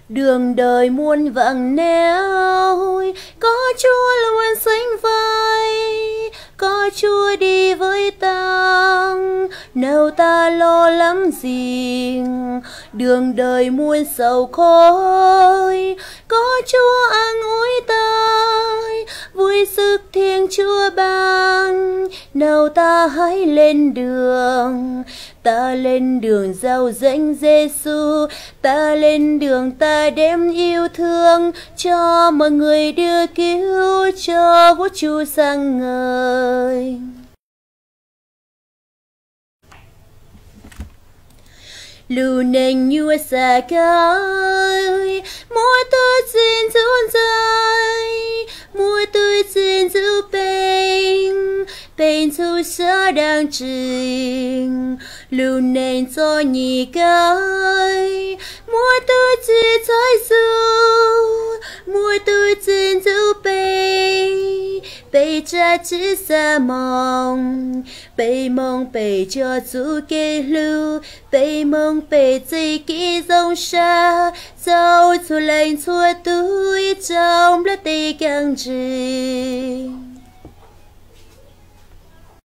Đường đời muôn vặng nẻo, có Chúa luôn sánh vai, có Chúa đi với ta, nào ta lo lắng gì. Đường đời muôn sầu khói, có Chúa an ủi ta, vui sức thiêng Chúa ban, nào ta hãy lên đường. Ta lên đường giàu danh Giêsu, ta lên đường ta đem yêu thương cho mọi người đưa cứu cho Chúa Chúa sang ngời. Lưu nền nhua xa cây, mỗi tôi xin run rơi, mỗi tôi xin giữ bên thu xa đang trình. Lưu nền cho nhị cây, mỗi tôi chỉ thấy dù, mỗi tôi xin giữ bề cha chỉ xa mong bề cho chú kê lưu, bề mong bề dây kỹ dòng xa, dâu chú lành chua túi trong lá tây càng trì.